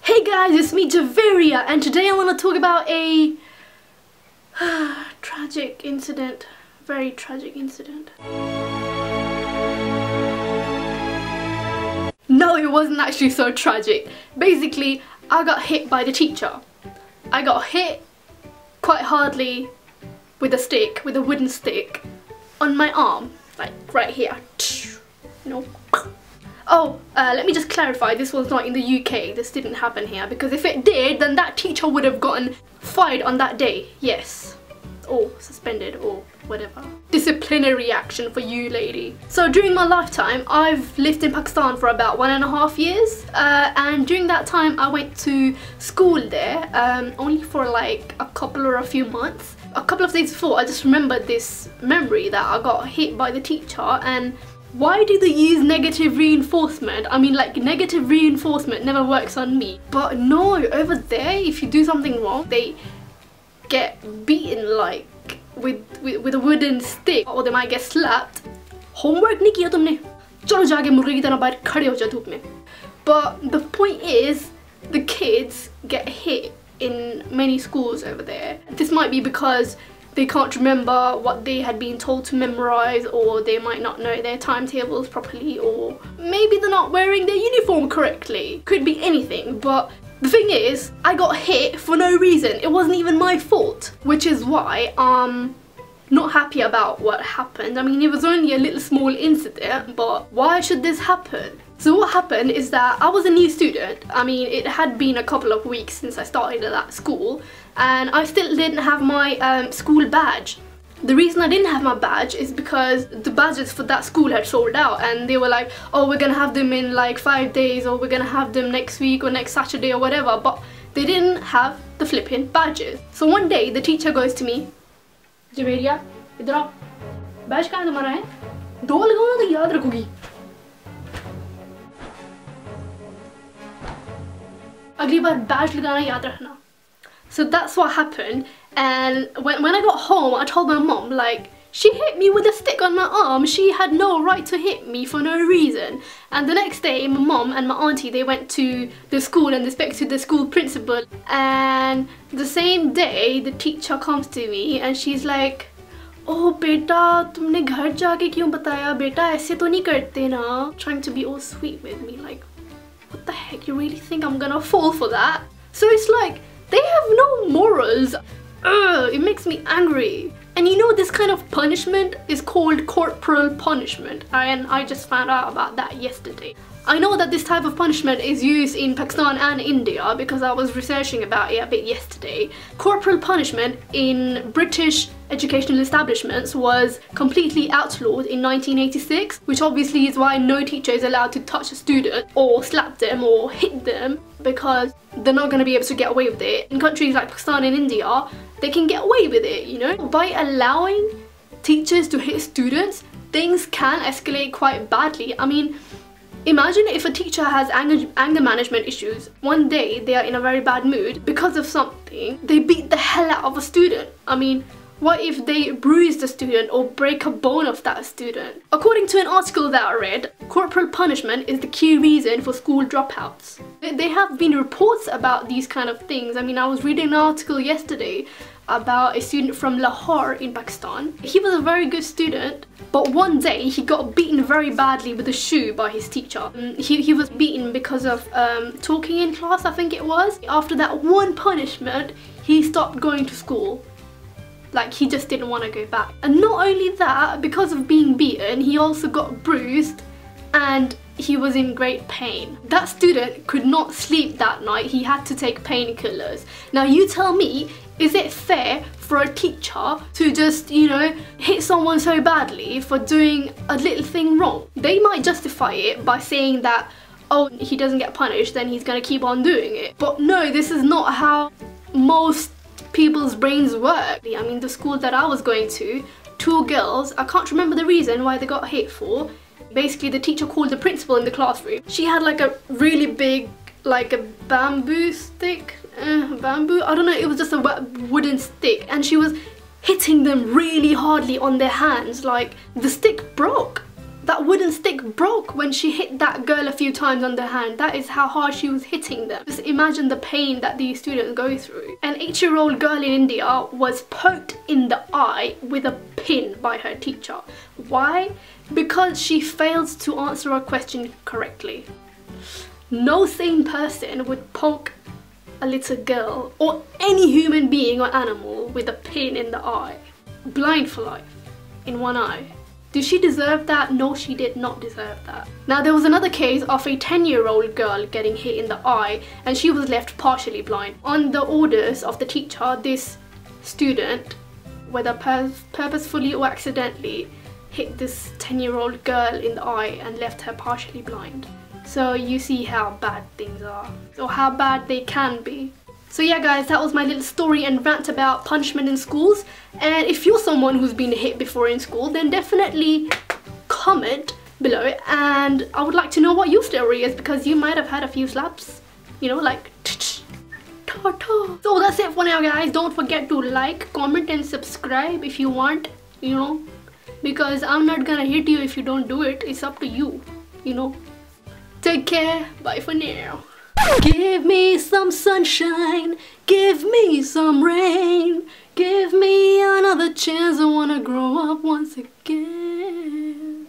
Hey guys, it's me Javeria, and today I want to talk about a tragic incident. Very tragic incident. No, it wasn't actually so tragic. Basically, I got hit by the teacher. I got hit quite hardly with a stick, with a wooden stick, on my arm, like right here. You know. Oh, let me just clarify, this was not in the UK, this didn't happen here, because if it did, then that teacher would have gotten fired on that day, yes. Or suspended, or whatever. Disciplinary action for you, lady. So during my lifetime, I've lived in Pakistan for about 1.5 years, and during that time I went to school there, only for like a couple or a few months. A couple of days before, I just remembered this memory that I got hit by the teacher, and why do they use negative reinforcement? I mean, like, negative reinforcement never works on me. But no, over there, if you do something wrong, they get beaten like with a wooden stick, or they might get slapped. Homework nahi kiya tumne? Chalo jaake murge ki tarah bahar khade ho ja dhoop mein. But the point is, the kids get hit in many schools over there. This might be because they can't remember what they had been told to memorize, or they might not know their timetables properly, or maybe they're not wearing their uniform correctly. Could be anything, but the thing is, I got hit for no reason. It wasn't even my fault, which is why I'm not happy about what happened. I mean, it was only a little small incident, but why should this happen? So what happened is that I was a new student. I mean, it had been a couple of weeks since I started at that school, and I still didn't have my school badge. The reason I didn't have my badge is because the badges for that school had sold out, and they were like, oh, we're gonna have them in like 5 days, or we're gonna have them next week or next Saturday or whatever, but they didn't have the flipping badges. So one day the teacher goes to me, Javeria, idhar aao, badge kahan tumhara hai? Do lagao na to yaad rakhogi. Agli baar badge lagana yaad rakhna. So that's what happened, and when I got home, I told my mom, like, she hit me with a stick on my arm. She had no right to hit me for no reason. And the next day, my mom and my auntie, they went to the school and they spoke to the school principal. And the same day, the teacher comes to me and she's like, oh beta, tumne ghar jaake kyun bataya? Beta, aise to nahi karte na. Trying to be all sweet with me, like, what the heck, you really think I'm gonna fall for that? So it's like, they have no morals. Ugh, it makes me angry. And you know, this kind of punishment is called corporal punishment, and I just found out about that yesterday. I know that this type of punishment is used in Pakistan and India because I was researching about it a bit yesterday. Corporal punishment in British educational establishments was completely outlawed in 1986, which obviously is why no teacher is allowed to touch a student or slap them or hit them, because they're not going to be able to get away with it. In countries like Pakistan and India, they can get away with it, you know. By allowing teachers to hit students, things can escalate quite badly. I mean, imagine if a teacher has anger management issues. One day they are in a very bad mood because of something. They beat the hell out of a student. I mean, what if they bruise the student or break a bone of that student? According to an article that I read, corporal punishment is the key reason for school dropouts. There have been reports about these kind of things. I mean, I was reading an article yesterday about a student from Lahore in Pakistan. He was a very good student, but one day he got beaten very badly with a shoe by his teacher. He was beaten because of talking in class, I think it was. After that one punishment, he stopped going to school. Like, he just didn't want to go back. And not only that, because of being beaten, he also got bruised and he was in great pain. That student could not sleep that night. He had to take painkillers. Now you tell me, is it fair for a teacher to just, you know, hit someone so badly for doing a little thing wrong? They might justify it by saying that, oh, he doesn't get punished, then he's gonna keep on doing it. But no, this is not how most people's brains work. I mean, the school that I was going to, 2 girls, I can't remember the reason why they got hit for. Basically, the teacher called the principal in the classroom. She had like a really big, like a bamboo stick, bamboo, I don't know, it was just a wooden stick, and she was hitting them really hardly on their hands. Like, the stick broke. that wooden stick broke when she hit that girl a few times on the hand. That is how hard she was hitting them. Just imagine the pain that these students go through. An 8-year-old girl in India was poked in the eye with a pin by her teacher. Why? Because she failed to answer a question correctly. No sane person would poke a little girl or any human being or animal with a pin in the eye. Blind for life, in one eye. Did she deserve that? No, she did not deserve that. Now there was another case of a 10-year-old girl getting hit in the eye and she was left partially blind. On the orders of the teacher, this student, whether purposefully or accidentally, hit this 10-year-old girl in the eye and left her partially blind. So you see how bad things are, or how bad they can be. So yeah guys, that was my little story and rant about punishment in schools. And if you're someone who's been hit before in school, then definitely comment below, and I would like to know what your story is, because you might have had a few slaps, you know, like ta-ta. So that's it for now guys. Don't forget to like, comment and subscribe if you want, you know, because I'm not gonna hit you if you don't do it. It's up to you, you know. Take care, bye for now. Give me some sunshine, give me some rain, give me another chance, I wanna grow up once again.